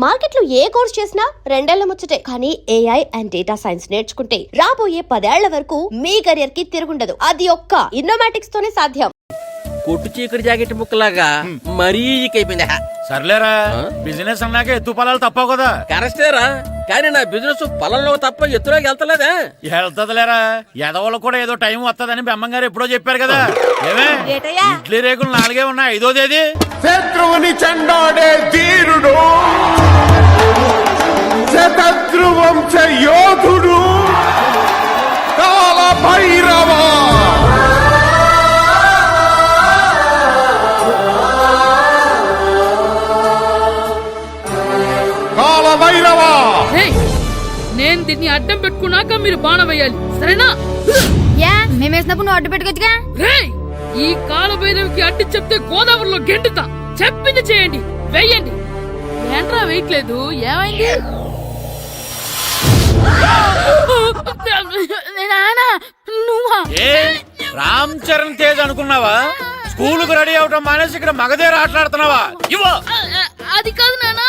Market లో ఏ course చేసినా 2 ఏళ్ల ముచ్చటే. కానీ AI అండ్ డేటా సైన్స్ నేర్చుకుంటే రాబోయే 10 ఏళ్ల వరకు మీ కెరియర్ కి తిరుగుండదు. అది ఒక్క ఇన్నోమాటిక్స్ తోనే సాధ్యం. కొట్టు చీకటి జాకెట్ ముక్కలాగా మరీ అయిపోయింది. సర్లేరా, బిజినెస్ అన్నాక ఎత్తు పొలాలు తప్పవు కదా. కరెక్టేరా, కానీ నా బిజినెస్ పొలంలో తప్ప ఎత్తులోకి వెళ్తలేదా? వెళ్తదిలేరా, ఎదవలు కూడా ఏదో టైం వస్తుందని బెమ్మంగారు ఎప్పుడో చెప్పారు కదా. ఏమే ఇడ్లీ రేకులు 4 ఉన్నాయి, 5వ తేదీ. శత్రువుని చెండాడే ధీరుడు, శతద్రు వంశ యోధుడు కాల భైరవ. కాల భైరవ, నేను దీన్ని అడ్డం పెట్టుకున్నాక మీరు బాణం వేయాలి, సరేనా? మేమేసినప్పుడు నువ్వు అడ్డు పెట్టుకోవచ్చుగా. ఈ కాలభైరవికి అడ్డు చెప్తే గోదావరిలో గెంటుతా. చెప్పింది చేయండి, వెయ్యండి. ఏంట్రా వేయట్లేదు, ఏమైంది? నువ్వా? రామ్ చరణ్ తేజ్ అనుకున్నావా? స్కూల్ కు రెడీ అవటం మానేసి ఇక్కడ మగధేర ఆటలాడుతున్నావా? అది కాదు నానా.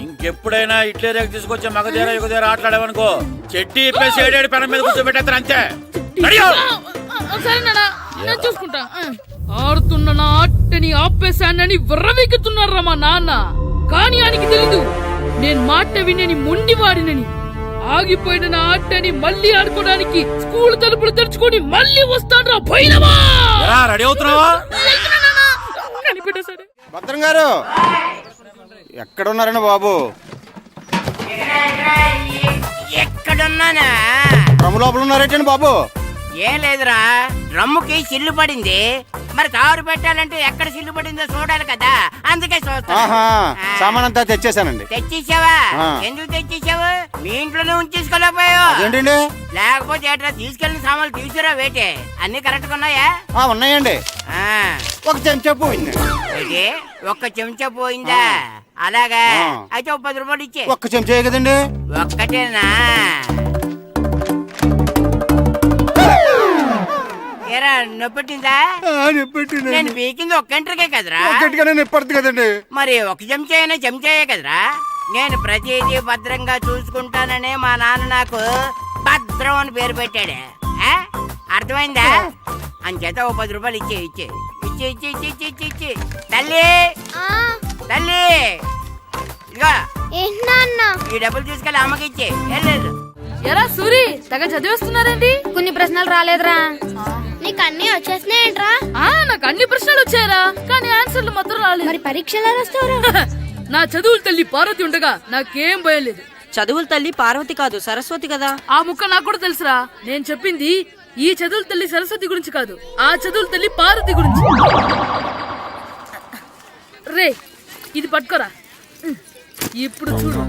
ఇంకెప్పుడైనా ఇట్లే రేపు తీసుకొచ్చే మగధేర యుగధేర ఆటలాడేవనుకో, చెట్టి ఇప్పేసి 7 పెనం మీద కూర్చోబెట్టేస్తారు అంతే. సరే నానా, నేను చూసుకుంటా. ఆడుతున్న నా ఆటని ఆపేశానని విర్రవీగుతున్నారా మా నాన్న. కానీ ఆయనకి తెలీదు నేను మాట వినని మొండివాడినని. ఆగిపోయిన నా ఆటని మళ్ళీ ఆడుకోవడానికి స్కూల్ తలుపులు తెరుచుకొని మళ్ళీ వస్తాను రా భైరవా. రెడీ అవుతున్నావా? కనిపెట్టేశాడు. భద్రం గారు ఎక్కడున్నారండి బాబు? ఎక్కడున్నానా? డ్రమ్ము లోపల ఉన్నారేటండి బాబు? ఏం లేదురా, డ్రమ్ముకి సిల్లు పడింది. మరి కారు పెట్టాలంటే ఎక్కడ సిల్లు పడిందో చూడాలి కదా, అందుకే సామాన్ అంతా తెచ్చేసానండి. తెచ్చేసావా? ఎందుకు తెచ్చేసావు? మీ ఇంట్లోనే ఉంచేసుకోలేకపోయావు ఏంటండి? లేకపోతే ఎట్లా తీసుకెళ్లిన సామాన్లు తీసుకురా వేటే. అన్ని కరెక్ట్ గా ఉన్నాయా? ఉన్నాయండి. ఒక చెంచా పోయింది. ఒక్క చెంచా పోయిందా? అలాగా, అయితే 10 రూపాయలు ఇచ్చే. ఒక్క చెంచా కదండి? ఒక్కటేనా? ఏరా, నొప్పెట్టిందా? నేను పీకింది ఒక్క గంటకే కదరా. నొప్పడుతుంది కదండి. మరి ఒక చెంచాయే కదరా. నేను ప్రతిదీ భద్రంగా చూసుకుంటాననే మా నాన్న నాకు భద్రం అని పేరు పెట్టాడు. అర్థమైందా? అంచేత 10 రూపాయలు ఇచ్చే. తల్లి తల్లి, ఇదిగో ఈ డబ్బులు తీసుకెళ్ళి అమ్మకి ఇచ్చే. ఎలా సూరి తెగ చదివేస్తున్నారండి? కొన్ని ప్రశ్నలు రాలేదురా. నీకు అన్ని వచ్చేసినాయంట్రా? నాకు అన్ని ప్రశ్నలు వచ్చాయరా, కానీ ఆన్సర్లు మాత్రం రాలేదు. మరి పరీక్షలు రాస్తావురా? నా చదువుల తల్లి పార్వతి ఉండగా నాకేం భయం లేదు. చదువుల తల్లి పార్వతి కాదు, సరస్వతి కదా. ఆ ముక్క నాకు కూడా తెలుసురా. నేను చెప్పింది ఈ చదువుల తల్లి సరస్వతి గురించి కాదు, ఆ చదువుల తల్లి పార్వతి గురించి. రే, ఇది పట్టుకోరా. ఇప్పుడు చూడు.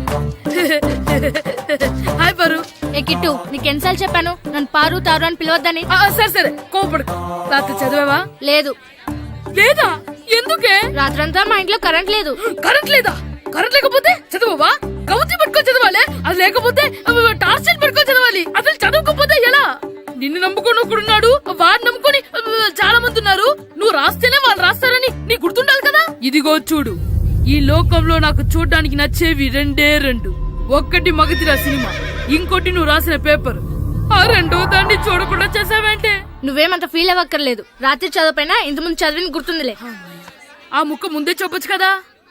హాయ్ పారు. ఏ కిట్టు, నీకు ఎన్నిసార్లు చెప్పాను నన్ను పారు తారు అని పిలవద్దని? సరే కోపడుకో. రాత్రి చదివావా? లేదు. లేదా? ఎందుకే? రాత్రంతా మా ఇంట్లో కరెంట్ లేదు. కరెంట్ లేదా? కరెంట్ లేకపోతే చదవవా? కవతి పట్టుకొని చదవాలి. అది లేకపోతే టార్చ్ పట్టుకొని చదవాలి. అసలు చదవకపోతే ఎలా? నిన్ను నమ్ముకొని ఒకడున్నాడు, వాడిని నమ్ముకొని చాలా మంది ఉన్నారు. నువ్వు రాస్తేనే వాళ్ళు రాస్తారని నీ గుర్తుండాలి కదా. ఇదిగో చూడు, ఈ లోకంలో నాకు చూడ్డానికి నచ్చేవి 2. ఒక్కటి మగధిర సినిమా, ఇంకోటి నువ్వు రాసిన పేపర్. ఆ 2వ దాన్ని చూడకుండా చేసావేంటే? నువ్వేమంత ఫీల్ అవ్వక్కర్లేదు. రాత్రి చదవపోయినా ఇంతకుముందు చదివిన గుర్తుందిలే. ఆ ముక్క ముందే చెప్పొచ్చు కదా.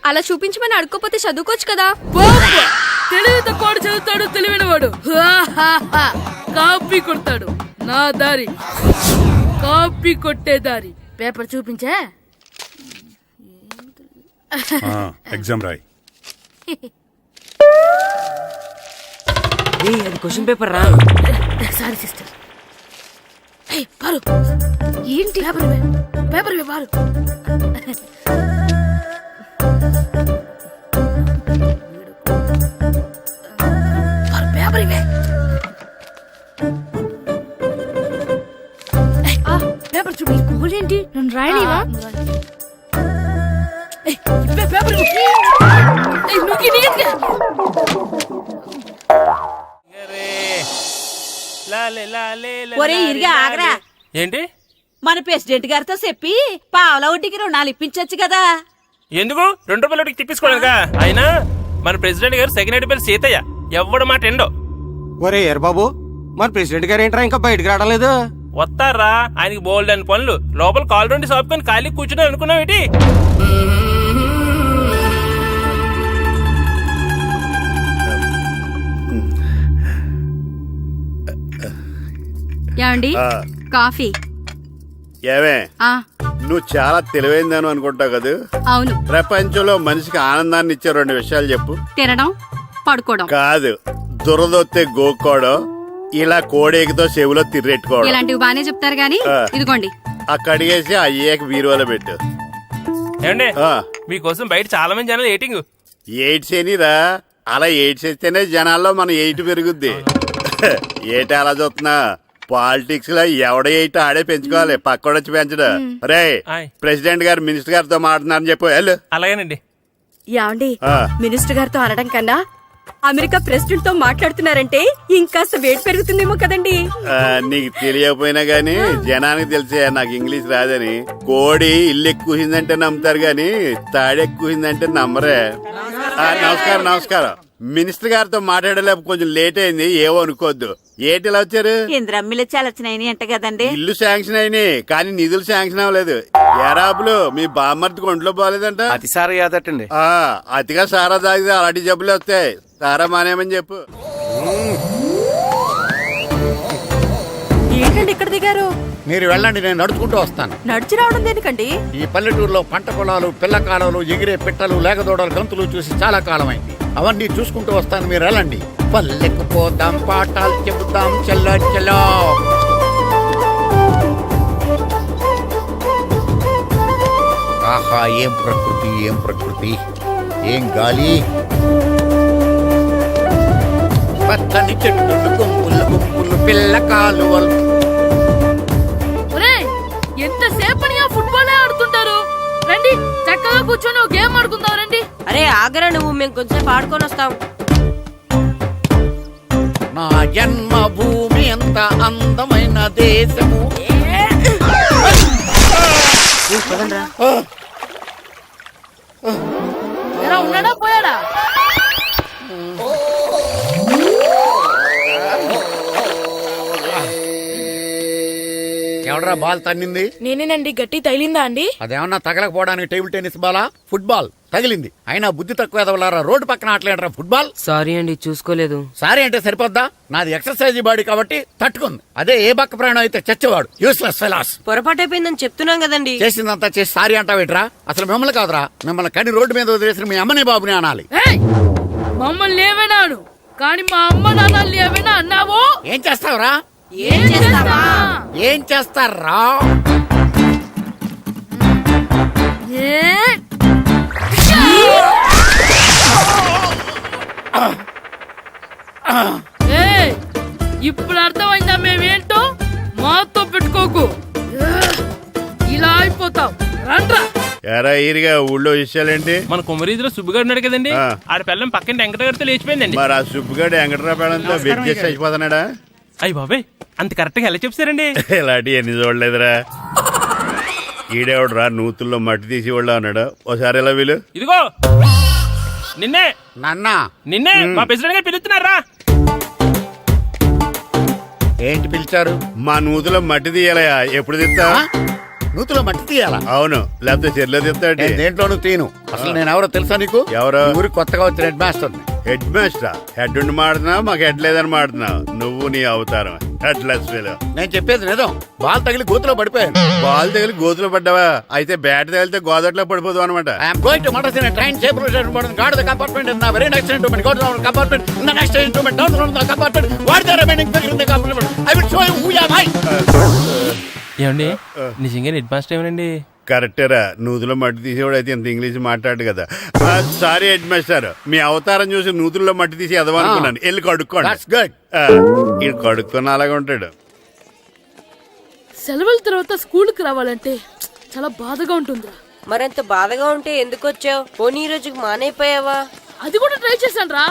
అలా చూపించమని అడుక్కోపోతే చదువుకోవచ్చు కదా. తెలివి తక్కువ చదువుతాడు, తెలివైన వాడు కాపీ కొడతాడు. నా దారి కాపీ కొట్టే దారి. పేపర్ చూపించే. ఎగ్జామ్ రాయి. అది క్వశ్చన్ పేపర్ రా. Sorry sister. పారు, ఏంటి పేపర్ పారు. పేపర్ ఇవే. పేపర్ చూడు. స్కూల్ ఏంటి నన్ను రాయనివా? పేపర్ ఒరే ఇరిగా ఆగరా. ఏంటి? మన ప్రెసిడెంట్ గారితో చెప్పి పావుల వడ్డీకి రుణాలు ఇప్పించొచ్చు కదా. ఎందుకు? 2 రూపాయలు తిప్పించుకోలేదుగా. అయినా మన ప్రెసిడెంట్ గారు సెక్రటరీ పేరు సీతయ్య. ఎవడు మాట ఎండో. ఒరే ఎర్ బాబు, మరి ప్రెసిడెంట్ గారు ఏంట్రా ఇంకా బయటకు రావడం లేదు? వస్తారా, ఆయనకి బోల్డ్ అని పనులు. లోపల కాల్ రెండు సాపుకొని ఖాళీ కూర్చుని అనుకున్నావు ఏంటి? ఏమండి కాఫీ? ఏమే ఆ నువ్వు చాలా తెలివైందని అనుకుంటావు కదా. అవును. ప్రపంచంలో మనిషికి ఆనందాన్ని ఇచ్చే 2 విషయాలు చెప్పు. తినడం, పడుకోవడం. కాదు, దురదొత్తే గోక్కోవడం, ఇలా కోడేకితో చెవులో తిర్రెట్టుకోవడం. ఇలాంటివి బానే చెప్తారు గానీ ఇదిగోండి. కడిగేసి అయ్యాక బీరువాలో పెట్టు. ఏమండి, ఆ, మీకోసం బయట చాలా మంది జనాలు ఏటింగ్. ఎయిడ్స్ ఏనిరా, అలా ఎయిడ్స్ వేస్తేనే జనాల్లో మన ఎయిట్ పెరుగుద్ది. ఏటి అలా చూస్తున్నా? పాలిటిక్స్ లో ఎవడ ఎయిట్ ఆడే పెంచుకోవాలి, పక్కడొచ్చి పెంచడం. రే, ప్రెసిడెంట్ గారు మినిస్టర్ గారితో మాట్లాడుతున్నారని చెప్పు. వెళ్ళు. అలాగేనండి. యాండి మినిస్టర్ గారితో అనడం కన్నా అమెరికా ప్రెసిడెంట్ తో మాట్లాడుతున్నారంటే ఇంకాస్త వేడి పెరుగుతుందేమో కదండి. నీకు తెలియకపోయినా గానీ జనానికి తెలిసే నాకు ఇంగ్లీష్ రాదని. కోడి ఇల్లు ఎక్కువసిందంటే నమ్ముతారు గాని తాడెక్కువసిందంటే నమ్మరే. నమస్కారం నమస్కారం. మినిస్టర్ గారితో మాట్లాడలేక కొంచెం లేట్ అయింది, ఏవో అనుకోవద్దు. ఏటి ఇలా వచ్చారు? ఇంద్రమ్మిలు చాలచ్చినాయని అంట కదండి. ఇల్లు శాంక్షన్ అయినాయి కానీ నిధులు శాంక్షన్ అవ్వలేదు. ఎరాపులు మీ బామ్మర్తికి ఒంట్లో పోలేదంట. అతిసారి యాదటండి. అతిగా సారా తాగితే అలాంటి జబ్బులు వస్తాయి. సారా మానేమని చెప్పు. ఏంటండి ఇక్కడ దిగారు? మీరు వెళ్ళండి, నేను నడుచుకుంటూ వస్తాను. నడిచి రావడం దేనికండి? ఈ పల్లెటూరులో పంట పొలాలు, పిల్ల కాలాలు, ఎగిరే పిట్టలు, లేగదోడలు, గంతులు చూసి చాలా కాలం అయింది. అవన్నీ చూసుకుంటూ వస్తాను, మీరు వెళ్ళండి. పల్లెకు పోదాం, పాఠాలు చెబుతాం, చల్లో చల్లో. ఆహా, ఏం ప్రకృతి, ఏం ప్రకృతి, ఏం గాలి. పచ్చని చెట్లు, గుంపులు గుంపులు, పిల్ల కాలువలు. ఎంతసేపని ఆ ఫుట్బాల్ ఆడుతుంటారు. రండి, చక్కగా కూర్చొని ఒక గేమ్ ఆడుకుందాం. రండి. అరే ఆగరా నువ్వు, మేము కొంచెం ఆడుకొని వస్తాం. నా జన్మభూమి ఎంత అందమైన దేశము. ఎలా ఉన్నాడా, పోయాడా? ఎవడరా బాల్ తన్నింది? నేనేనండి. గట్టి తగిలిందా అండి? అదేమన్నా తగలకపోవడానికి టేబుల్ టెన్నిస్ బాలా, ఫుట్బాల్ తగిలింది. అయినా బుద్ధి తక్కువ ఎదవలారా, రోడ్డు పక్కన ఆటలేడరా ఫుట్బాల్. సారీ అండి, చూసుకోలేదు. సారీ అంటే సరిపోద్దా? నాది ఎక్సర్సైజ్ బాడీ కాబట్టి తట్టుకుంది. అదే ఏ బక్క ప్రాణం అయితే చచ్చేవాడు. Useless fellas. పొరపాటు అయిపోయిందని చెప్తున్నాం కదండి. చేసిందంతా చేసి సారీ అంటావేట్రా? అసలు మిమ్మల్ని కాదురా, మిమ్మల్ని కని రోడ్డు మీద వదిలేసిన మీ అమ్మని బాబుని అనాలి. మమ్మల్ని ఏమైనాను కానీ మా అమ్మ నాన్నల్ని ఏమైనా అన్నావో ఏం చేస్తావురా? ఏం చేస్తావా? ఏం చేస్తారా? ఇప్పుడు అర్థమైందా మేమేంటో? మాతో పెట్టుకోకు, ఇలా అయిపోతావు. రండ్రా. ఎరా ఈరిగా ఊళ్ళో విషయాలేంటి? మన కుమరీధిలో సుబ్బుగాడు ఉన్నాడు కదండి, ఆడ పిల్లం పక్కన వెంకటగారితో లేచిపోయిందండి. మరి ఆ సుబ్బుగాడు వెంకటరాపేడంతో వెయిట్ చేసి అయిపోతున్నాడా? అయ్యి బాబాయ్, అంత కరెక్ట్ గా ఎలా చెప్తారండి? ఇలాంటి ఎన్ని చూడలేదురా. ఈడేవాడురా నూతుల్లో మట్టి తీసి వాళ్ళు అన్నాడు. ఓసారి ఎలా వీలు? ఇదిగో నిన్నే నాన్న, నిన్నే మా ప్రెసిడెంట్ గారు పిలుస్తున్నారా? ఏంటి పిలిచారు? మా నూతులో మట్టి తీయాలయా. ఎప్పుడు తీస్తా? నూతులో మట్టి తీయాలా? అవును, లేకపోతే చెర్లో తీస్తాడు. దేంట్లోనూ తీను. అసలు నేను ఎవరో తెలుసా నీకు? ఎవరో? ఊరికి కొత్తగా వచ్చిన head master. Head master? Head ఉండి మాడుతున్నావు, మాకు హెడ్ లేదని మాడుతున్నావు. నువ్వు నీ అవతారం హెడ్ లెస్ ఫెలో. నేను చెప్పేది నిజం. బాల్ తగిలి గోతులో పడిపోయాను. బాల్ తగిలి గోతులో పడ్డావా? అయితే బ్యాట్ తగిలితే గోదట్లో పడిపోదు అనమాట. I'm going to Madras in train safe guard the compartment in the very next instrument. Go to the compartment in the next instrument. Down to the compartment. What the remaining thing in the compartment? I will show you who you are. ఏమండి, నిజంగా head master ఏమనండి? కరెక్టేరా, నూతులో మట్టి తీసేవాడు అయితే ఇంత English మాట్లాడు కదా. Sorry head master, మీ అవతారం చూసి నూతుల్లో మట్టి తీసి ఎదవనుకున్నాను. వెళ్ళి కడుక్కోండి. ఈడు కడుక్కొని అలాగే ఉంటాడు. సెలవుల తర్వాత స్కూల్ కి రావాలంటే చాలా బాధగా ఉంటుందిరా. మరంత బాధగా ఉంటే ఎందుకు వచ్చావు? పోనీ ఈ రోజుకి మానైపోయావా? అది కూడా ట్రై చేశాను రా,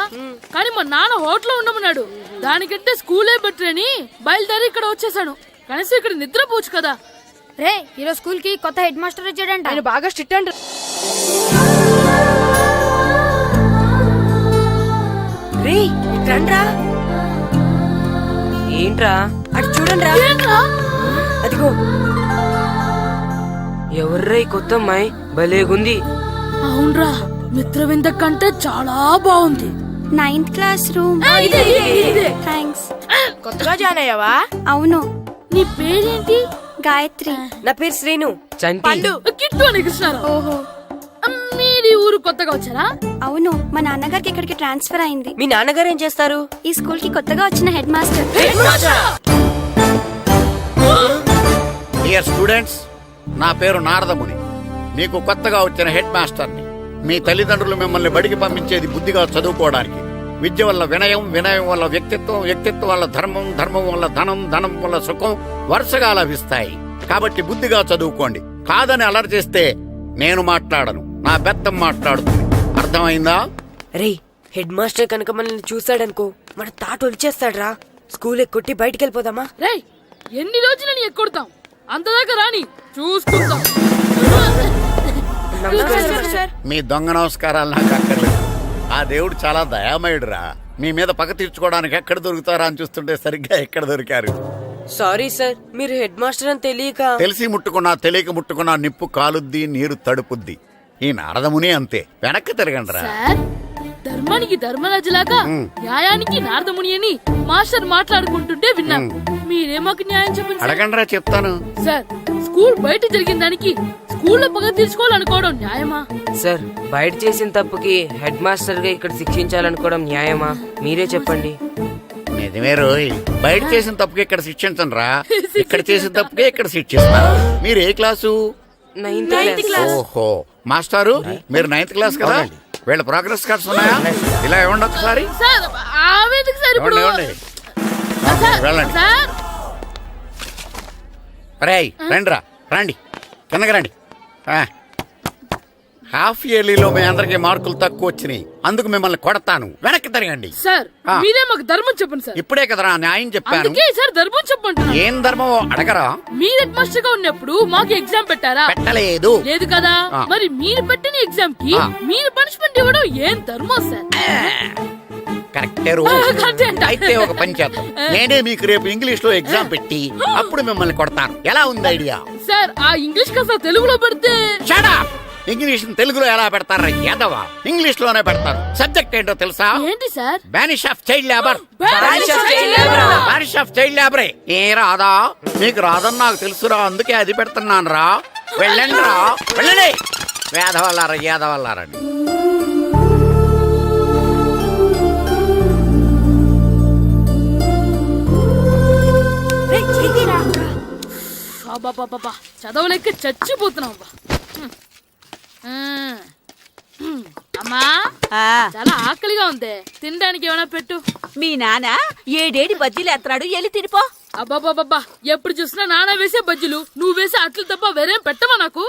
కానీ మా నాన్న హోటల్లో ఉండమన్నాడు. దానికంటే స్కూలే బెటర్ అని బయలుదేరి ఇక్కడ వచ్చేసాను. కనీసం ఇక్కడ నిద్రపోవచ్చు కదా. రే, ఈరోజు స్కూల్ కి కొత్త హెడ్ మాస్టర్ వచ్చాడంట. ఆయన బాగా స్ట్రిక్ట్ అంట. రండ్రా ఏంట్రా అటు చూడండిరా అదిగో ఎవర్రా ఈ కొత్త అమ్మాయి భలేగుంది. అవునరా, మిత్రవింద కంటే చాలా బాగుంది. 9th class room. థ్యాంక్స్. కొత్తగా జాయిన్ అయ్యావా? అవును. నీ పేరేంటి? గాయత్రి. నా పేరు శ్రీను. చంటి. కిట్టు అని కృష్ణారావు. ఓహో. మీరు ఈ ఊరు కొత్తగా వచ్చారా? అవును, మా నాన్నగారికి ఇక్కడికి ట్రాన్స్ఫర్ అయింది. మీ నాన్నగారు ఏం చేస్తారు? ఈ స్కూల్ కి కొత్తగా వచ్చిన హెడ్ మాస్టర్. డియర్ స్టూడెంట్స్, నా పేరు నారదముని. మీకు కొత్తగా వచ్చిన హెడ్ మాస్టర్ని. మీ తల్లిదండ్రులు మిమ్మల్ని బడికి పంపించేది బుద్ధిగా చదువుకోవడానికి. విద్య వల్ల వినయం, వినయం వల్ల వ్యక్తిత్వం, వ్యక్తిత్వం వల్ల ధర్మం, ధర్మం వల్ల ధనం, ధనం వల్ల సుఖం వరుసగా లభిస్తాయి. కాబట్టి బుద్ధిగా చదువుకోండి. కాదని అలర్ చేస్తే నేను మాట్లాడను, నా బెత్తం మాట్లాడుతుంది. అర్థమైందా? రే, హెడ్ మాస్టర్ కనుక మనల్ని చూసాడనుకో మన తాట వచ్చేస్తాడ్రా. స్కూల్ ఎక్కొట్టి బయటికి వెళ్ళిపోదామా? రేయ్, ఎన్ని రోజులని ఎక్కొడతాం? అంతదాకా రాని చూసుకుంటాం. మీ దొంగ నమస్కారాలు నాకు అక్కర్లేదు. ఆ దేవుడు చాలా దయామయుడురా. మీ మీద పగ తీర్చుకోవడానికి ఎక్కడ దొరుకుతారా అని చూస్తుంటే సరిగ్గా ఎక్కడ దొరికారు. సారీ సార్, మీరు హెడ్ మాస్టర్ అని తెలియక. తెలిసి ముట్టుకున్నా తెలియక ముట్టుకున్నా నిప్పు కాలుద్ది, నీరు తడుపుద్ది. ఈ నారదముని అంతే. వెనక్కి తిరగండిరా. సార్, ధర్మానికి ధర్మరాజులాగా న్యాయానికి నారదముని అని మాస్టర్ మాట్లాడుకుంటుంటే విన్నాం. మీరే మాకు న్యాయం చెప్పండి. అడగండిరా, చెప్తాను. సార్, స్కూల్ బయట జరిగిన దానికి స్కూల్లో పగ తీర్చుకోవాలనుకోవడం న్యాయమా? సార్, బయట చేసిన తప్పుకి హెడ్ మాస్టర్ గా ఇక్కడ శిక్షించాలనుకోవడం న్యాయమా? మీరే చెప్పండి. నిజమే రోయ్, బయట చేసిన తప్పుకి ఇక్కడ శిక్షించండి రా. ఇక్కడ చేసిన తప్పుకే ఇక్కడ శిక్షిస్తారు. మీరు ఏ క్లాసు? 9th class. ఓహో, మాస్టారు మీరు 9th క్లాస్ కదా? వీళ్ళ ప్రోగ్రెస్ కార్డ్స్ ఉన్నాయా? ఇలా ఇవ్వండి ఒకసారి. సార్, ఆవేదకు సార్ ఇప్పుడు. ఇవ్వండి. వెళ్ళండి. సార్, రేయ్, రండిరా, రండి, కిందకి రండి. హాఫ్ ఇయర్లీలో మీ అందరికి మార్కులు తక్కువ వచ్చినాయి. అందుకు మిమ్మల్ని కొడతాను. వెనక్కి తిరగండి. సార్, మీరే మాకు ధర్మం చెప్పండి సార్. ఇప్పుడే కదరా న్యాయం చెప్పాను. అందుకే సార్ ధర్మం చెప్పండి. ఏం ధర్మమో అడగరా? మీరు హెడ్ మాస్టర్ గా ఉన్నప్పుడు మాకు ఎగ్జామ్ పెట్టారా? పెట్టలేదు. లేదు కదా. మరి మీరు పెట్టిన ఎగ్జామ్ కి మీరు పనిష్మెంట్ ఇవ్వడం ఏం ధర్మం సార్? కరెక్టే. అయితే ఒక పని చేద్దాం. నేనే మీకు రేపు ఇంగ్లీష్ లో ఎగ్జామ్ పెట్టి అప్పుడు మిమ్మల్ని కొడతాను. ఎలా ఉంది ఐడియా? సార్, ఆ ఇంగ్లీష్ కాస్త తెలుగులో పెడితే. Shut up! ఇంగ్లీష్ తెలుగులో ఎలా పెడతారా యాదవా? ఇంగ్లీష్ లోనే పెడతారు. సబ్జెక్ట్ ఏంటో తెలుసా? ఏంటి sir? Banish of child labour. Banish of child లేబరే. ఏ రాదా? మీకు రాదని నాకు తెలుసురా, అందుకే అది పెడుతున్నాను రా. వెళ్ళండి రా, వెళ్ళండి. వేదవల్లారా, యాదవల్లారండి. చదవలేక చచ్చిపోతున్నాం. అమ్మా, చాలా ఆకలిగా ఉంది. తినడానికి ఏమైనా పెట్టు. మీ నాన్న ఏడేడి బజ్జీలు ఎత్తాడు, ఎల్లి తినిపో. అబ్బాబాబా, ఎప్పుడు చూసినా నాన్న వేసే బజ్జీలు, నువ్వు వేసే అట్లు తప్ప వేరేం పెట్టవా నాకు?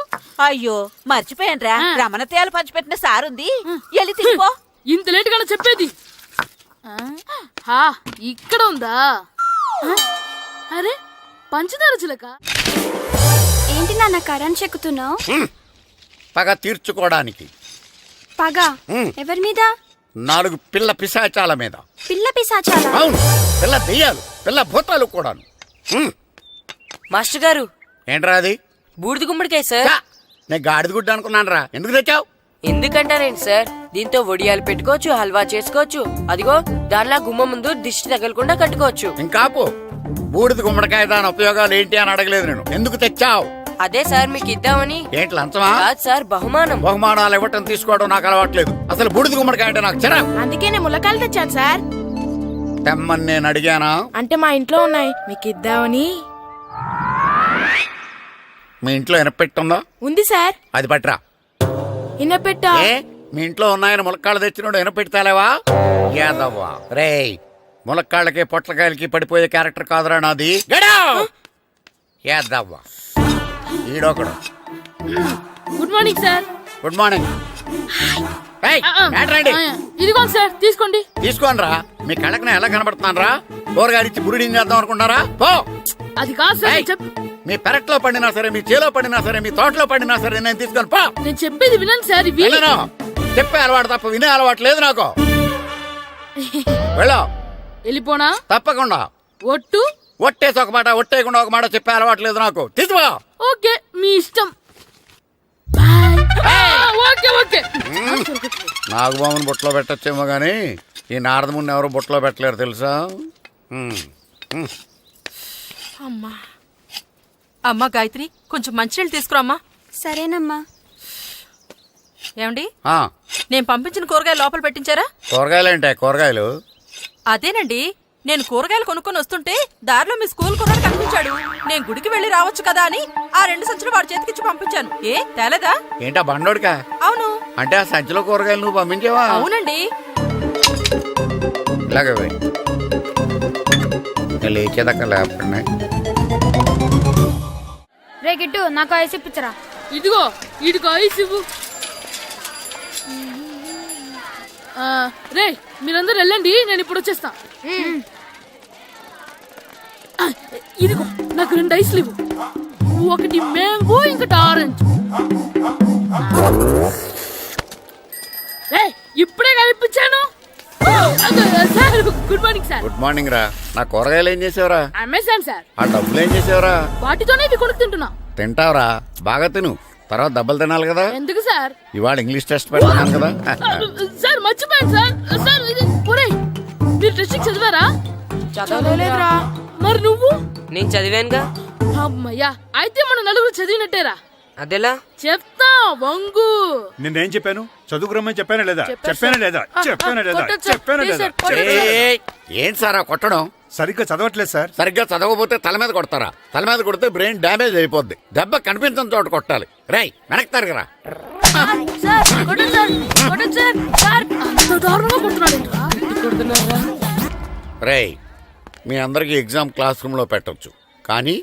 అయ్యో, మర్చిపోయానురా, రమణ తేలు పంచిపెట్టిన సారుంది, ఎల్లి తినిపో. ఇంత లేట్ గా చెప్పేది. ఇక్కడ ఉందా? అరే, పంచదార చిలక. ఏంటి నాన్న కరెంట్ చెక్కుతున్నావు? పగ తీర్చుకోవడానికి. పగ ఎవరి మీద? 4 పిల్ల పిశాచాల మీద. పిల్ల పిశాచాలా? అవును, పిల్ల దెయ్యాలు, పిల్ల భూతాలు కూడాను. మాస్టర్ గారు, ఏంట్రా అది? బూడిద గుమ్మడికాయ సార్. నేను గాడిద గుడ్డ అనుకున్నాను రా. ఎందుకు తెచ్చావు? ఎందుకంటారేంటి సార్, దీంతో వడియాలు పెట్టుకోవచ్చు, హల్వా చేసుకోవచ్చు. అదిగో దానిలా గుమ్మ ముందు దిష్టి తగలకుండా కట్టుకోవచ్చు. ఇంకాపు, బూడిద గుమ్మడికాయ దాని ఉపయోగాలు ఏంటి అని అడగలేదు నేను. ఎందుకు తెచ్చావు? అదే సార్ మీకు ఇద్దామని. ఏంటి లంచమా? కాదు సార్, బహుమానం. బహుమానాలు ఇవ్వటం తీసుకోవడం నాకు అలవాట్లేదు. అసలు బూడిద గుమ్మడికాయ అంటే నాకు చిరా. అందుకే నేను ములకాయలు తెచ్చాను సార్. తెమ్మని నేను అడిగానా? అంటే మా ఇంట్లో ఉన్నాయి, మీకు ఇద్దామని. మీ ఇంట్లో ఎనపెట్టుందా? ఉంది సార్. అది పట్రా. ఇన్నపెట్టా? మీ ఇంట్లో ఉన్నాయని ములక్కాళ్ళు తెచ్చినోడు ఎనపెడతాలేవా? యాదవ్వా రేయ్, ములక్కాళ్ళకి పొట్లకాయలకి పడిపోయే క్యారెక్టర్ కాదురా నాది. యాదవ్వా ఈడొకడు. Good morning sir. Good morning. ఇదిగోండి సార్, తీసుకోండి. తీసుకోండి రా. మీ కళ్ళకి ఎలా కనబడుతున్నాను రా? కూరగాయలిచ్చి బురిడింగ్ చేద్దాం అనుకుంటారా? పో. అది కాదు సార్. మీ పెరట్లో పండినా సరే, మీ చేలో పండినా సరే, మీ తోటలో పండినా సరే నేను తీసుకొని పో. నేను చెప్పేది వినండి సార్. చెప్పే అలవాటు తప్ప వినే అలవాటు లేదు నాకు. వెళ్ళో. వెళ్ళిపోనా? తప్పకుండా. ఒట్టు? ఒట్టేసి ఒక మాట, ఒట్టేయకుండా ఒక మాట చెప్పే అలవాట్లేదు నాకు. తీసుకో. ఓకే, మీ ఇష్టం. బాయ్. Okay okay. నాగబాబుని బుట్టలో పెట్టచ్చేమో గానీ ఈ నారదముని ఎవరు బుట్టలో పెట్టలేరు తెలుసా. అమ్మా గాయత్రి, కొంచెం మంచినీళ్ళు తీసుకురామ్మా. సరేనమ్మా. ఏమండి, ఆ, నేను పంపించిన కూరగాయలు లోపల పెట్టించారా? కూరగాయలేంటే కూరగాయలు? అదేనండి, నేను కూరగాయలు కొనుక్కొని వస్తుంటే దారిలో మీ స్కూల్ కుర్రాడు కనిపించాడు. నేను గుడికి వెళ్లి రావచ్చు కదా అని ఆ 2 సంచులు వాడి చేతికిచ్చి పంపించాను. ఏ తేలేదా? ఏంటా బండోడికా? అవును. అంటే ఆ సంచిలో కూరగాయలు నువ్వు పంపించావా? అవునండి. ఇలాగే పోయి లేచేదాకా లేపండి. రే గిట్టు, నాకు ఐస్ ఇప్పించరా. ఇదిగో ఇదిగో ఐస్ ఇవ్వు. రే మీరందరూ వెళ్ళండి, నేను ఇప్పుడు వచ్చేస్తా. ఇదిగో నాకు 2 ఐస్లు ఇవ్వు. ఒకటి మ్యాంగో, ఇంకటి ఆరెంజ్. రే ఇప్పుడే కనిపించాను. Sir good morning sir. Good morning రా. నా కూరగాయలు ఏం చేసావురా? Amazon sir. ఆ డబ్బులు ఏం చేసావురా? వాటితోనే ఇవి కొనుక్కు తింటున్నా. తింటావురా, బాగా తిను. తర్వాత దెబ్బలు తినాలి కదా. ఎందుకు సార్? ఇవాళ ఇంగ్లీష్ టెస్ట్ పెడుతున్నాను కదా. సార్ మర్చిపోయాను సార్. సార్ ఇది ఒరేయ్, మీరు టెస్టింగ్ చదివారా? చదవలేదురా. మరి నువ్వు? నేను చదివానుగా. అమ్మయ్యా, అయితే మన నలుగురు చదివినట్టేరా. అదెలా? చెప్తా వంగు. నేనేం చెప్పాను? చదువుకురమ్మని చెప్పానా లేదా? చెప్పాను చెప్పానా లేదా? ఏంటి సార్ కొట్టడం? సరిగ్గా చదవట్లేదు సార్. సరిగ్గా చదవకపోతే తల మీద కొడతారా? తల మీద కొడితే బ్రెయిన్ డ్యామేజ్ అయిపోద్ది. దెబ్బ కనిపించిన చోట కొట్టాలి. రేయ్ వెనక్కి తరగరా. రేయ్, మీ అందరికి ఎగ్జామ్ క్లాస్ రూమ్ లో పెట్టొచ్చు, కానీ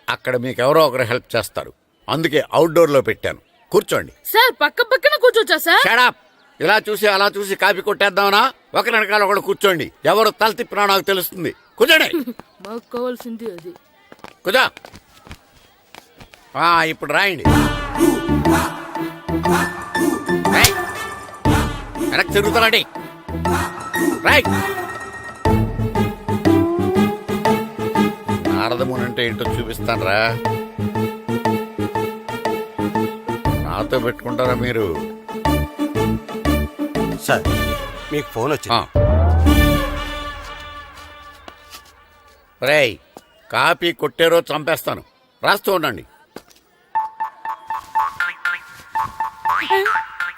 అక్కడ మీకు ఎవరో ఒకరు హెల్ప్ చేస్తారు. అందుకే అవుట్డోర్ లో పెట్టాను. కూర్చోండి. సార్ పక్క పక్కన కూర్చోచ్చా సార్? షడప్. ఇలా చూసి అలా చూసి కాపీ కొట్టేద్దామనా? ఒకరి వెనకాల ఒకడు కూర్చోండి. ఎవరు తల తిప్పినా నాకు తెలుస్తుంది. కూర్చోండి. మాకు కావాల్సింది అది. కూర్చో. ఇప్పుడు రాయండి. వెనక్కి తిరుగుతారండి. రైట్. నారదముని అంటే ఏంటో చూపిస్తానరా. నాతో పెట్టుకుంటారా మీరు? సార్ మీకు ఫోన్ వచ్చింది. రేయ్, కాపీ కొట్టారో చంపేస్తాను. రాస్తూ ఉండండి.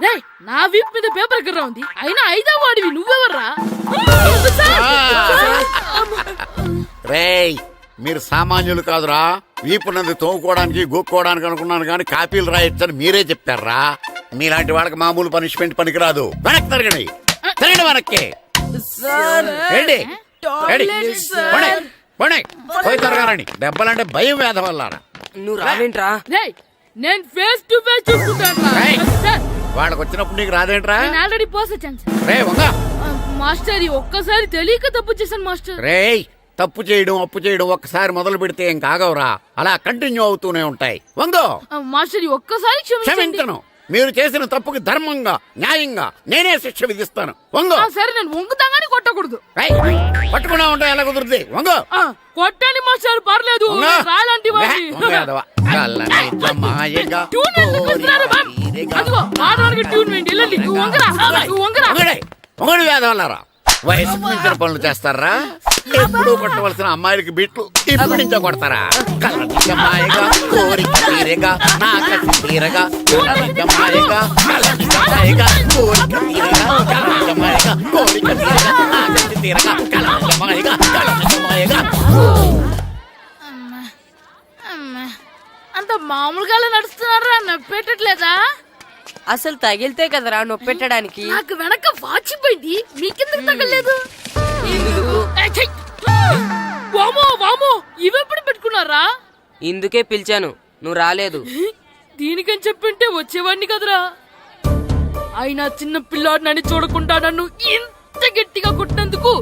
రేయ్, నా వీప్ మీద పేపర్ ఎక్కడ ఉంది? అయినా 5వ వాడివి నువ్వెవర్రా? రేయ్, మీరు సామాన్యులు కాదురా. వీపున్నది తోముకోవడానికి గోక్కోవడానికి అనుకున్నాను, కానీ కాపీలు రాయొచ్చని మీరే చెప్పారా. మీలాంటి వాళ్ళకి మామూలు పనిష్మెంట్ పనికిరాదు. వెనక్కి తిరగండి. తిరగండి వెనక్కి. ఏంటి? పోయి తిరగారండి. దెబ్బలంటే భయం వేద వల్ల. నువ్వు రావేంట్రా? రేయ్, నేను ఫేస్ టు ఫేస్ చూసుకుంటాను. వాళ్ళకి వచ్చినప్పుడు నీకు రాదేంట్రా? నేను ఆల్రెడీ పోస్ వచ్చాను సార్. రే వంగ. మాస్టర్ ఒక్కసారి తెలియక తప్పు చేశాను మాస్టర్. రేయ్, తప్పు చేయడం అప్పు చేయడం ఒక్కసారి మొదలు పెడితే ఏం కాగవరా. అలా కంటిన్యూ అవుతూనే ఉంటాయి. వంగో. మాస్టర్ ఒక్కసారి క్షమించను. మీరు చేసిన తప్పుకి ధర్మంగా న్యాయంగా నేనే శిక్ష విధిస్తాను. వంగో. సరే, నేను వంగుతాగానే కొట్టకూడదు. పట్టుకున్నా ఉంటా ఎలా కుదురుతుంది. వంగో. కొట్టండి మాస్టర్, పర్లేదు. రాలాంటి ఒకటి వేదవల్లారా. వయసుకు మించిన పనులు చేస్తారా? ఎప్పుడు కొట్టవలసిన అమ్మాయిలకి బిట్లు ఇప్పుడు నుంచో కొడతారా? కలనిజమాయగా కోరిక తీరగా నా కసి తీరగా కలనిజమాయగా కలనిజమాయగా కోరిక తీరగా కలనిజమాయగా కోరిక తీరగా నా కసి తీరగా కలనిజమాయగా కలనిజమాయగా. అంత మామూలుగా నడుస్తున్నారా? నొప్పెట్టట్లేదా? అసలు తగిలితే కదరా నొప్పెట్టడానికి. నాకు వెనక వాచిపోయింది, మీకెందుకు తగలేదు? వామో వామో, ఇవెప్పుడు పెట్టుకున్నారా? ఇందుకే పిలిచాను, నువ్వు రాలేదు. దీనికని చెప్పింటే వచ్చేవాడిని కదరా. అయినా చిన్న పిల్లాడినని చూడకుండా నన్ను ఇంత గట్టిగా కొట్టినందుకు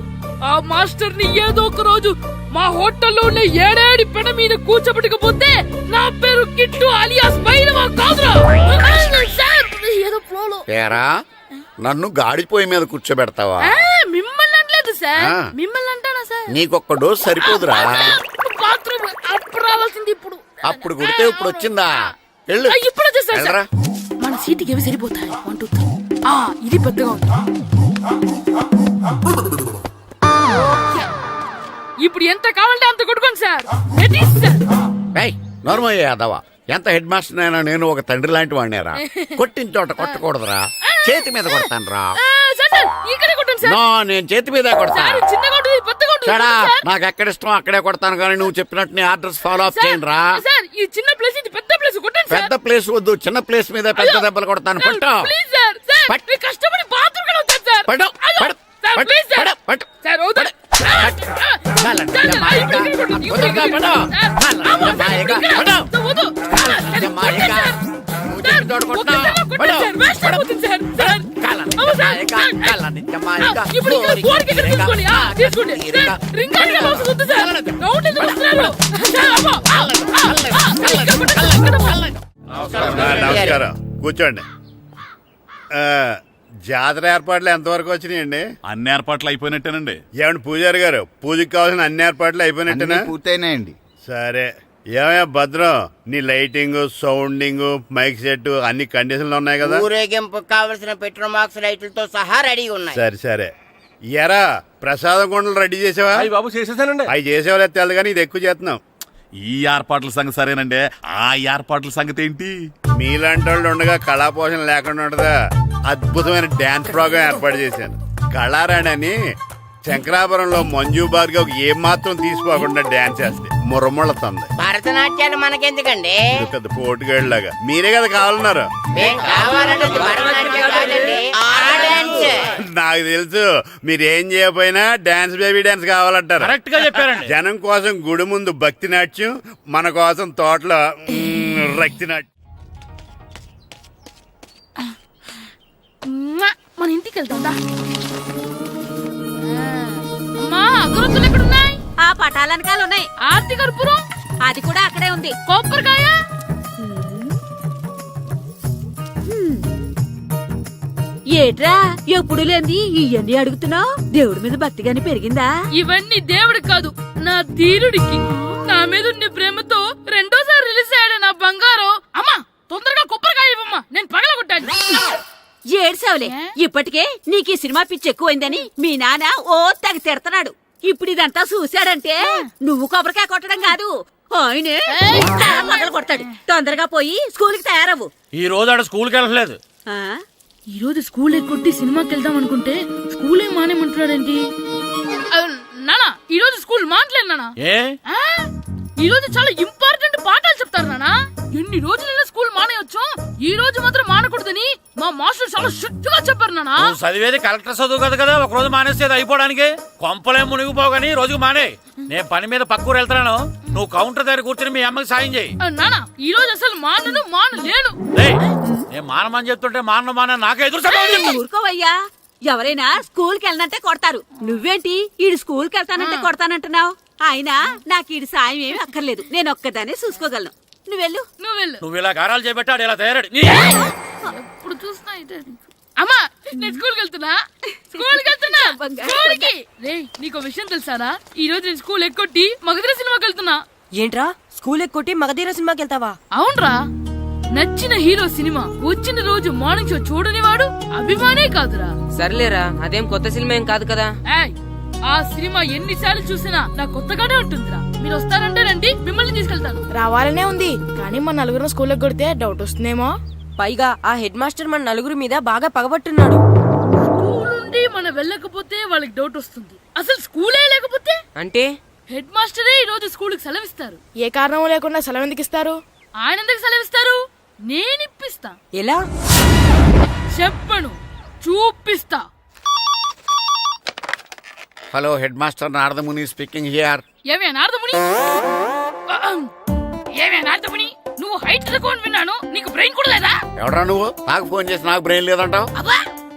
ఆ మాస్టర్ ని ఏదో ఒక రోజు మా హోటల్లో ఉన్న 7 పెడ మీద కూర్చోబెట్టకపోతే నా పేరు కిట్టు అలియాస్ బైరవా కాదురా. ఏదో ఫ్లోలో. నన్ను గాడిపోయి మీద కూర్చోబెడతావా? మిమ్మల్ని సార్ ఆ. మిమ్మల్ని అంటానా సార్ నీకొక్క డోస్ సరిపోదురా బాత్రూమ్ అప్పుడు రావాల్సింది ఇప్పుడు అప్పుడు కొడితే ఇప్పుడు వచ్చిందా వెళ్ళు ఇప్పుడు వచ్చేసారు సార్ వెళ్ళరా. మన సీటుకి ఏవి సరిపోతాయి 1 2 3 ఇది పెద్దగా ఉంది ఇప్పుడు ఎంత కావాలంటే అంత కొట్టుకోండి సార్ రెడీ సార్ ఏయ్, నోర్మయ్య యాదవ ఎంత హెడ్ మాస్టర్ అయినా నేను ఒక తండ్రి లాంటి వాడినేరా కొట్టిన చోట కొట్టకూడదురా చేతి మీద కొడతాను రా సార్ సార్ ఇక్కడే కొట్టండి సార్ నో నేను చేతి మీద కొడతా సార్ చిన్నగా ఉంటుంది పెద్దగా ఉంటుంది సడా సార్ నాకు ఎక్కడ ఇష్టం అక్కడే కొడతాను కానీ నువ్వు చెప్పినట్టు నీ ఆర్డర్స్ ఫాలో అప్ చేయండి రా సార్ ఈ చిన్న ప్లేస్ ఇది పెద్ద ప్లేస్ కొట్టండి సార్ పెద్ద ప్లేస్ వద్దు చిన్న ప్లేస్ మీద పెద్ద దెబ్బలు కొడతాను పట్టు ప్లీజ్ సార్ సార్ పట్టు. మీరు కష్టపడి బాత్రూమ్ కూడా వచ్చారు సార్ పట్టు, అయ్యో, పట్టు, సార్ పట్టు, ప్లీజ్ సార్ పట్టు, పట్టు. సార్ వద్దు. కాలండి, సార్, మాయగా. ఇప్పుడు ఇక్కడ కొట్టు, వద్దుగా, ఇక్కడ పట్టు. కొట్టు. సార్, కాలండి, అమ్మో, సార్, మాయగా. ఇక్కడ. పట్టు. వద్దు. కాలండి, మాయగా. నువ్వు చెప్పిన చోట కొట్టు. కొట్టండి సార్, వేస్ట్ అయిపోతుంది సార్. సార్. కాలండి, అమ్మో, సార్. మాయగా. కాలండి, మాయగా. ఇప్పుడు ఇక్కడ గోడకి ఇక్కడ తీసుకోండి. తీసుకోండి. సార్, రింగ్ అని అవసరం వద్దు సార్. రౌండ్ ఎందుకు వస్తున్నారు? సార్, అమ్మో. ఇక్కడ కొట్టండి, ఇక్కడ కొట్టండి. నమస్కారం కూర్చోండి. జాతర ఏర్పాట్లు ఎంతవరకు వచ్చినాయండి? అన్ని ఏర్పాట్లు అయిపోయినట్టేనండి. ఏమండి పూజారి గారు, పూజకి కావాల్సిన అన్ని ఏర్పాట్లు అయిపోయినట్టేనా? పూర్తయినాయండి. సరే. ఏమయ్యా భద్రం, నీ లైటింగ్, సౌండింగ్, మైక్ సెట్ అన్ని కండిషన్లు ఉన్నాయి కదా? ఊరేగింపు కావలసిన పెట్రోల్ మార్క్స్ లైట్లతో సహా రెడీ ఉన్నాయి. సరే సరే. ఎరా ప్రసాదం కొండలు రెడీ చేసావా? బాబు చేసేసానండి. అవి చేసేవాళ్ళు తెలదు కానీ ఇది ఎక్కువ చేస్తున్నాం. ఈ ఏర్పాట్ల సంగతి సరేనండి, ఆ ఏర్పాట్ల సంగతి ఏంటి? మీలాంటి వాళ్ళు ఉండగా కళాపోషణ లేకుండా ఉండదా? అద్భుతమైన డాన్స్ ప్రోగ్రామ్ ఏర్పాటు చేశాను. కళారాణి అని శంకరాపురంలో మంజు భార్గవ్ ఏం మాత్రం తీసుకోకుండా డాన్స్ చేస్తే మురముళ్ళతుంది. భరతనాట్యాలు మనకెందుకండి? ఇది పెద్ద పోటుగాళ్ళలాగా మీరే కదా కావాలన్నారు. మేం కావాలంటే భరతనాట్యం కాదండి, ఆ డాన్స్. నాకు తెలుసు మీరేం చేయకపోయినా డాన్స్ బేబీ డాన్స్ కావాలంటారు. కరెక్ట్ గా చెప్పారండి. జనం కోసం గుడి ముందు భక్తి నాట్యం, మన కోసం తోటలో రక్తి నాట్యం. మన ఇంటికి వెళ్తాం దా. అమ్మా అగరొత్తులు ఎక్కడున్నాయి? ఆ పటాలనకాలు ఉన్నాయి. ఆర్తి కర్పూరం అది కూడా అక్కడే ఉంది. కొబ్బరికాయ ఏట్రా ఎప్పుడు లేని ఇవన్నీ అడుగుతున్నావు? దేవుడి మీద భక్తి గాని పెరిగిందా? ఇవన్నీ దేవుడికి కాదు, నా ధీరుడికి. నా మీద ఉండే ప్రేమతో రెండోసారి రిలీజ్ అయ్యాడు నా బంగారం. అమ్మా తొందరగా కొబ్బరికాయ ఇవ్వమ్మా, నేను పగలగొట్టాను. ఏడ్సావులే, ఇప్పటికే నీకు ఈ సినిమా పిచ్చి ఎక్కువైందని మీ నాన్న ఓ తెగ తిడతాడు. ఇప్పుడు ఇదంతా చూశాడంటే నువ్వు కొబ్బరికాయ కొట్టడం కాదు, ఆయనే మొదలు కొడతాడు. తొందరగా పోయి స్కూల్ కి తయారవు. ఈ రోజు ఆడ స్కూల్కి వెళ్ళలేదు. ఆ? ఈ రోజు స్కూల్ ఎక్కొట్టి సినిమాకి వెళ్దాం అనుకుంటే స్కూల్ ఏం మానేమంటున్నాడేంటి? నానా ఈ రోజు స్కూల్ మానట్లేదు నానా. ఏ ఈ రోజు చాలా ఇంపార్టెంట్ పాఠాలు చెప్తారు నానా. ఎన్ని రోజులైనా స్కూల్ మానేయొచ్చు, ఈ రోజు మాత్రం మానకూడదని మా మాస్టర్ చాలా స్ట్రిక్ట్ గా చెప్పారు నానా. నువ్వు చదివేది కలెక్టర్ చదువు కదా కదా, ఒక రోజు మానేసేది అయిపోవడానికి. కొంపలే మునిగిపోగాని రోజుకు మానే. నేను పని మీద పక్కూరు వెళ్తున్నాను, నువ్వు కౌంటర్ దగ్గర కూర్చొని మీ అమ్మకి సాయం చేయి. నానా ఈ రోజు అసలు మానలేను. నేను మానమని చెప్తుంటే మాన నాకే ఎదురు సమాధానం చెప్తావు. ఊరుకోవయ్యా, ఎవరైనా స్కూల్ కి వెళ్ళనంటే కొడతారు. నువ్వేంటి ఈడు స్కూల్ కి వెళ్తానంటే కొడతానంటున్నావు? అయినా నాకు ఈడు సాయం ఏమి అక్కర్లేదు, నేను ఒక్కదానే చూసుకోగలను. నువ్వెళ్ళు. నువ్వు ఇలా గారాలు చేపెట్టాడు ఇలా తయారాడు. ఇప్పుడు చూస్తున్నా ఇదే. అమ్మా నేను స్కూల్కి వెళ్తున్నా. స్కూల్కి రేయ్ నీకు విషయం తెలుసారా? ఈ రోజు నేను స్కూల్ ఎక్కొట్టి మగధీర సినిమాకి వెళ్తున్నా. ఏంట్రా స్కూల్ ఎక్కొట్టి మగధీర సినిమాకి వెళ్తావా? అవునరా, నచ్చిన హీరో సినిమా వచ్చిన రోజు మార్నింగ్ షో చూడని వాడు అభిమానే కాదురా. సర్లేరా, అదేం కొత్త సినిమా ఏం కాదు కదా. ఏయ్, ఆ సినిమా ఎన్నిసార్లు చూసినా నాకు కొత్తగానే ఉంటుందిరా. మీరు వస్తారంటే రండి, మిమ్మల్ని తీసుకెళ్తాను. రావాలనే ఉంది కానీ మన నలుగురు స్కూల్కి కొడితే డౌట్ వస్తుందేమో. పైగా ఆ హెడ్ మాస్టర్ మన నలుగురి మీద బాగా పగబట్టున్నాడు. స్కూల్ నుండి మనం వెళ్ళకపోతే వాళ్ళకి డౌట్ వస్తుంది. అసలు స్కూలే లేకపోతే అంటే హెడ్ మాస్టరే ఈ రోజు స్కూల్కి సెలవిస్తారు. ఏ కారణం లేకుండా సెలవు ఎందుకు ఇస్తారు? ఆయన ఎందుకు సెలవిస్తారు? నేను ఇప్పిస్తా. ఎలా చెప్పను, చూపిస్తా. Hello head master Naradamuni speaking here. ఏమే నారదముని, నువ్వు హైట్ తక్కువ విన్నాను, నీకు బ్రెయిన్ కూడా లేదా? ఎవడ్రా నువ్వు? నాకు ఫోన్ చేసి నాకు బ్రెయిన్ లేదంటావు? అబ్బా,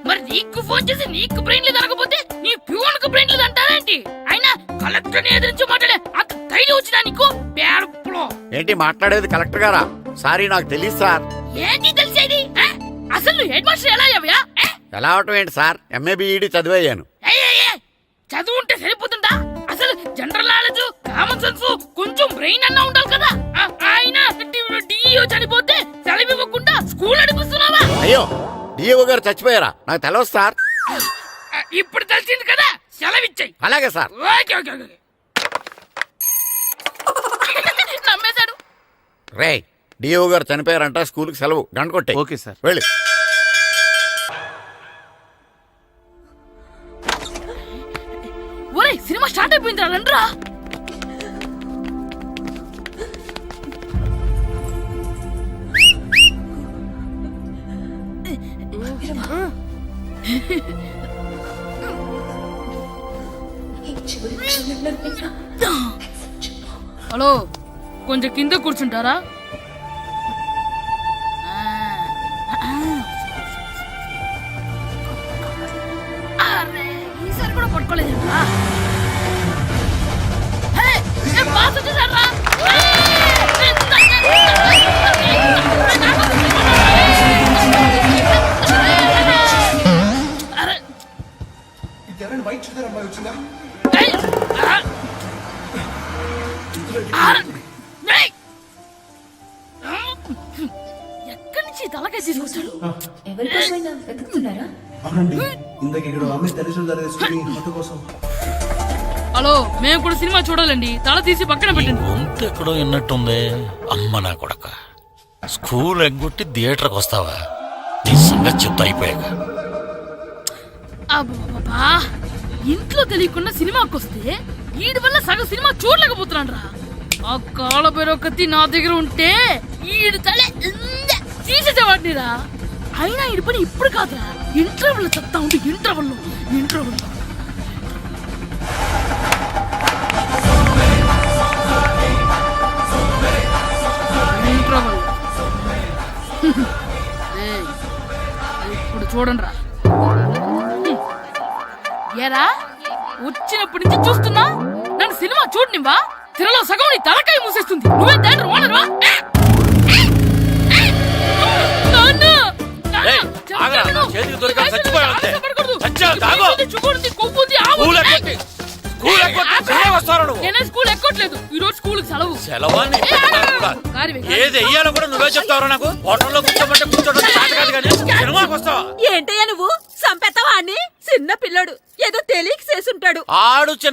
మరి నీకు ఫోన్ చేసి నీకు బ్రెయిన్ లేదు అనకపోతే నీ ప్యూన్ కు బ్రెయిన్ లేదు అంటారేంటి? అయినా కలెక్టర్ ని ఎదిరించి మాట్లాడే అంత ధైర్యం వచ్చినా నీకు? పేరులో ఏంటి మాట్లాడేది కలెక్టర్ గారా? సారీ నాకు తెలియదు సార్. ఏంటి తెలిసేది? అసలు నువ్వు హెడ్ మాస్టర్ ఎలా అయ్యావయ్యా? ఎలా అవటం ఏంటి సార్, ఎంఏ బిఈడి చదివయ్యాను. చదువు ఉంటే సరిపోతుందా? అసలు జనరల్ నాలెడ్జ్, కామన్ సెన్స్, కొంచెం బ్రెయిన్ అన్నా ఉండాలి కదా. ఆయన డిఇఓ చనిపోతే సెలవు ఇవ్వకుండా స్కూల్ నడిపిస్తున్నావా? అయ్యో డిఓ గారు చచ్చిపోయారా? నాకు తెలవదు సార్. ఇప్పుడు తెలిసింది కదా, సెలవిచ్చాయి. అలాగే సార్. Okay okay okay. నమ్మేశాడు. రే డిఓ గారు చనిపోయారంట, స్కూల్కి సెలవు, గంట కొట్టే. Okay sir. వెళ్ళి. ఒరే సినిమా స్టార్ట్ అయిపోయిందిరా, రండ్రా. హలో, కొంచెం కింద కూర్చుంటారా? అరే, ఈసారి కూడా పట్టుకోలేదురా. బాస్ వచ్చేసారా? ఎక్కడి నుంచి తలకాయ తీసుకొచ్చాడు? హలో, మేము కూడా సినిమా చూడాలండి. తల తీసి పక్కన పెట్టండి. గొంతు ఎక్కడో విన్నట్టుంది. అమ్మ నా కొడక, స్కూల్ ఎగ్గొట్టి థియేటర్కి వస్తావా? నీ సంగతి చెప్తా అయిపోయాక. అబ్బా, ఇంట్లో తెలియకుండా సినిమాకి వస్తే వీడి వల్ల సగం సినిమా చూడలేకపోతున్నాను రా. ఆ కాళ్ళ బెరొకతి నా దగ్గర ఉంటే ఈడు తలే తీసేసేవాడిని రా. అయినా ఈడి పని ఇప్పుడు కాదురా, ఇంటర్వెల్ చెప్తా ఉంటే ఇంటర్వెల్ ఇప్పుడు చూడండి రా. ఏరా, వచ్చినప్పటి నుంచి చూస్తున్నా, నన్ను సినిమా చూడనివ్వా? తిరలో సగం నీ తలకాయ మూసేస్తుంది. నువ్వే దాని ఓనర్వా? నేనే స్కూల్ ఎక్కట్లేదు. ఈ రోజు స్కూల్ సెలవు. ఏది వెయ్యాలో కూడా నువ్వే చెప్తావు నాకు. హోటల్లో కూర్చోమంటే కూర్చోడం కాదు కానీ సినిమాకి వస్తావా? ఏంటయ్యా నువ్వు? సంపెత్తవా అని? చిన్న పిల్లడు ఏదో తెలియక చేసుంటాడు. ఆడు చిన్న